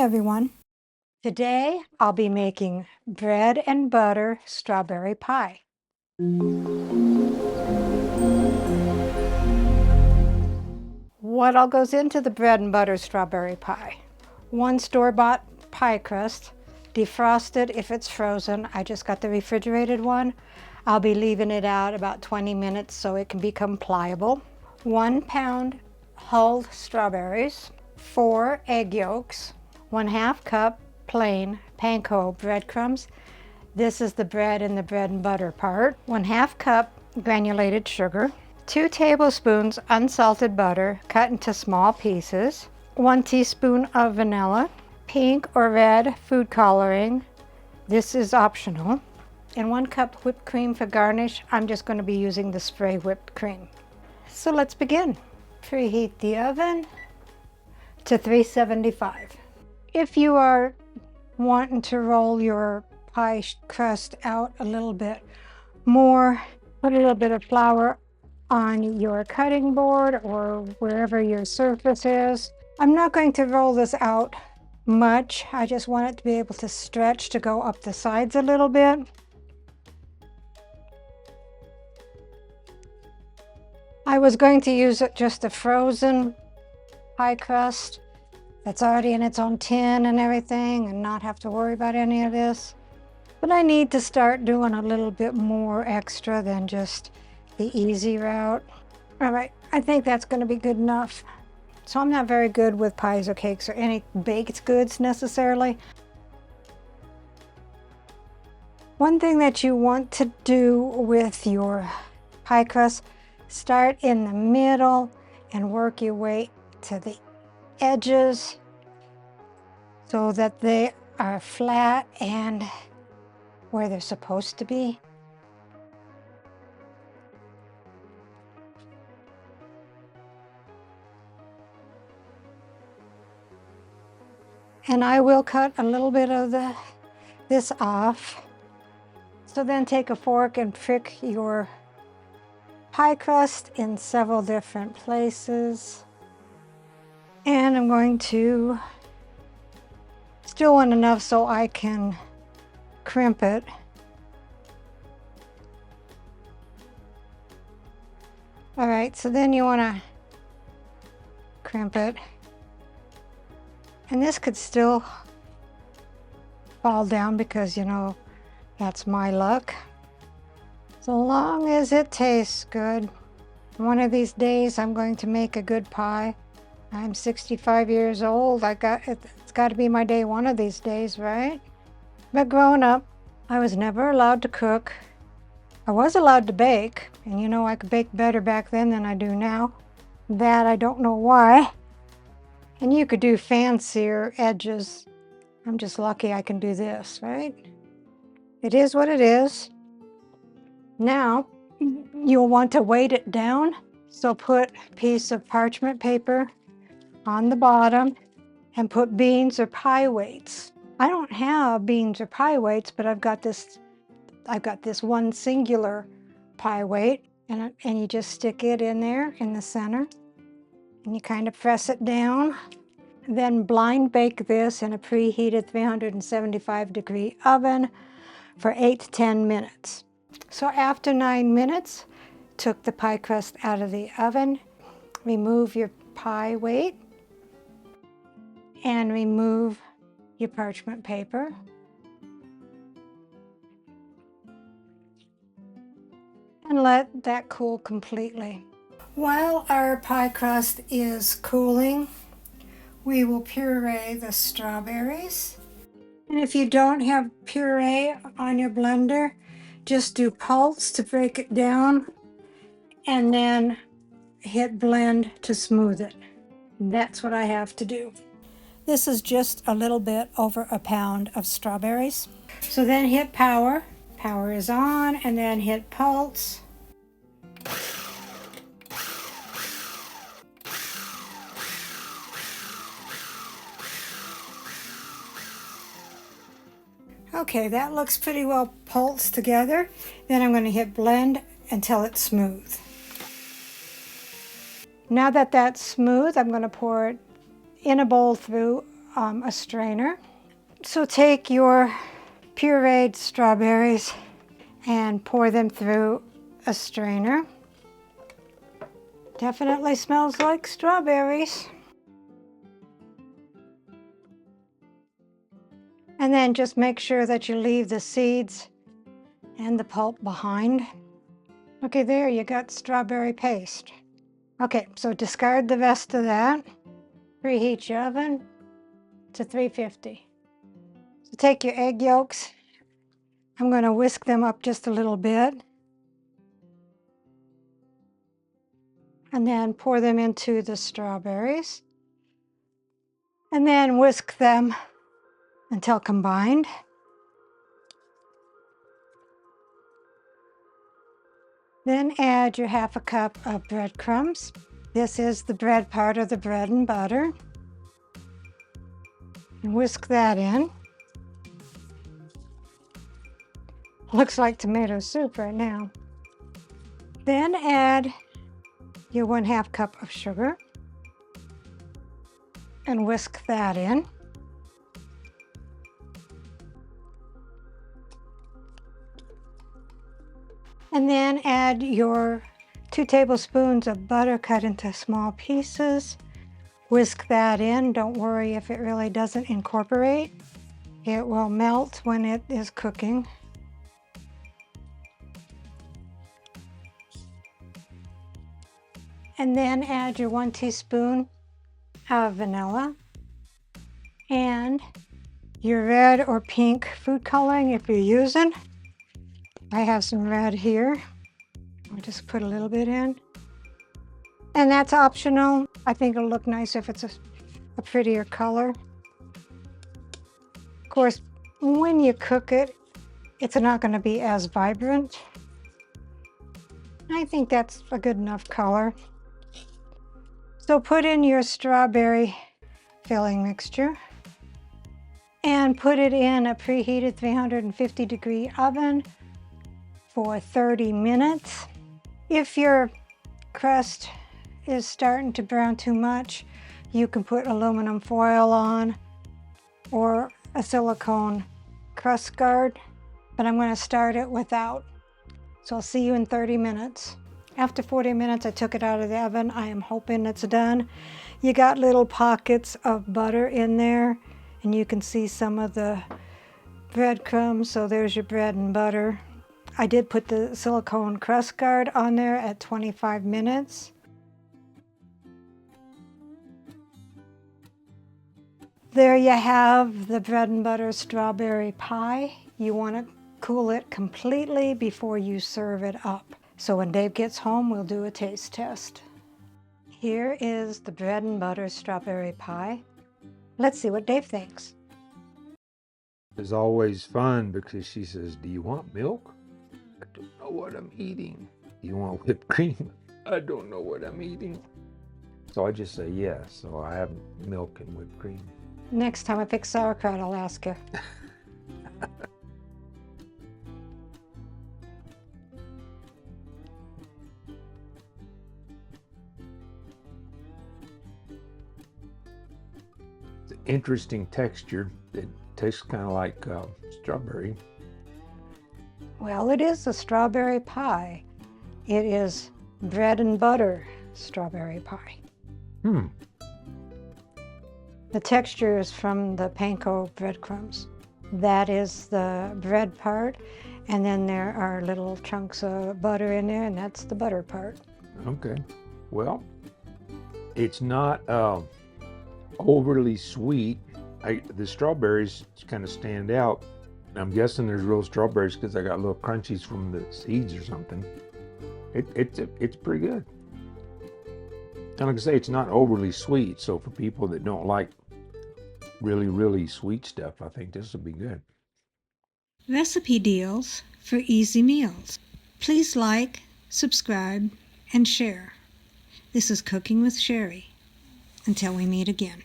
everyone. Today I'll be making bread and butter strawberry pie. What all goes into the bread and butter strawberry pie? 1 store-bought pie crust, defrosted if it's frozen. I just got the refrigerated one. I'll be leaving it out about 20 minutes so it can become pliable. 1 pound hulled strawberries, 4 egg yolks, 1/2 cup plain panko breadcrumbs. This is the bread and the bread and butter part. 1/2 cup granulated sugar, 2 tablespoons unsalted butter cut into small pieces, 1 teaspoon of vanilla, pink or red food coloring. This is optional. And 1 cup whipped cream for garnish. I'm just going to be using the spray whipped cream. So let's begin. Preheat the oven to 375. If you are wanting to roll your pie crust out a little bit more, put a little bit of flour on your cutting board or wherever your surface is. I'm not going to roll this out much. I just want it to be able to stretch to go up the sides a little bit. I was going to use just a frozen pie crust that's already in its own tin and everything and not have to worry about any of this. But I need to start doing a little bit more extra than just the easy route. All right, I think that's going to be good enough. So I'm not very good with pies or cakes or any baked goods necessarily. One thing that you want to do with your pie crust, start in the middle and work your way to the edges so that they are flat and where they're supposed to be. And I will cut a little bit of this off. So then take a fork and prick your pie crust in several different places. And I'm going to still want enough so I can crimp it. All right, so then you want to crimp it. And this could still fall down because, you know, that's my luck. So long as it tastes good. One of these days I'm going to make a good pie. I'm 65 years old. It's got to be my day one of these days, right? But growing up, I was never allowed to cook. I was allowed to bake, and you know I could bake better back then than I do now. That I don't know why. And you could do fancier edges. I'm just lucky I can do this, right? It is what it is. Now, you'll want to weight it down. So put a piece of parchment paper on the bottom and put beans or pie weights. I don't have beans or pie weights, but I've got this one singular pie weight, and you just stick it in there in the center, and you kind of press it down. Then blind bake this in a preheated 375-degree oven for 8 to 10 minutes. So after 9 minutes, took the pie crust out of the oven, remove your pie weight, and remove your parchment paper. And let that cool completely. While our pie crust is cooling, we will puree the strawberries. And if you don't have puree on your blender, just do pulse to break it down and then hit blend to smooth it. That's what I have to do. This is just a little bit over a pound of strawberries. So then hit power. Power is on, and then hit pulse. Okay, that looks pretty well pulsed together. Then I'm going to hit blend until it's smooth. Now that that's smooth, I'm going to pour it in a bowl through a strainer. So take your pureed strawberries and pour them through a strainer. Definitely smells like strawberries. And then just make sure that you leave the seeds and the pulp behind. Okay, there you got strawberry paste. Okay, so discard the rest of that. Preheat your oven to 350. So take your egg yolks. I'm going to whisk them up just a little bit. And then pour them into the strawberries. And then whisk them until combined. Then add your half a cup of breadcrumbs. This is the bread part of the bread and butter. And whisk that in. Looks like tomato soup right now. Then add your 1/2 cup of sugar and whisk that in. And then add your 2 tablespoons of butter cut into small pieces. Whisk that in. Don't worry if it really doesn't incorporate. It will melt when it is cooking. And then add your 1 teaspoon of vanilla and your red or pink food coloring if you're using. I have some red here. I'll just put a little bit in. And that's optional. I think it'll look nice if it's a prettier color. Of course, when you cook it, it's not going to be as vibrant. I think that's a good enough color. So put in your strawberry filling mixture and put it in a preheated 350-degree oven for 30 minutes. If your crust is starting to brown too much, you can put aluminum foil on or a silicone crust guard, but I'm going to start it without. So I'll see you in 30 minutes. After 40 minutes, I took it out of the oven. I am hoping it's done. You got little pockets of butter in there, and you can see some of the breadcrumbs. So there's your bread and butter. I did put the silicone crust guard on there at 25 minutes. There you have the bread and butter strawberry pie. You want to cool it completely before you serve it up. So when Dave gets home, we'll do a taste test. Here is the bread and butter strawberry pie. Let's see what Dave thinks. It's always fun because she says, "Do you want milk? I don't know what I'm eating. Do you want whipped cream? I don't know what I'm eating." So I just say yes. So I have milk and whipped cream. Next time I pick sauerkraut, I'll ask her. It's an interesting texture. It tastes kind of like strawberry. Well, it is a strawberry pie. It is bread and butter strawberry pie. The texture is from the panko breadcrumbs. That is the bread part, and then there are little chunks of butter in there, and that's the butter part. Okay. Well, it's not overly sweet. The strawberries kind of stand out. I'm guessing there's real strawberries because I got little crunchies from the seeds or something. It's pretty good. And like I say, it's not overly sweet. So for people that don't like really, really sweet stuff, I think this will be good. Recipe deals for easy meals. Please like, subscribe, and share. This is Cooking with Sherry. Until we meet again.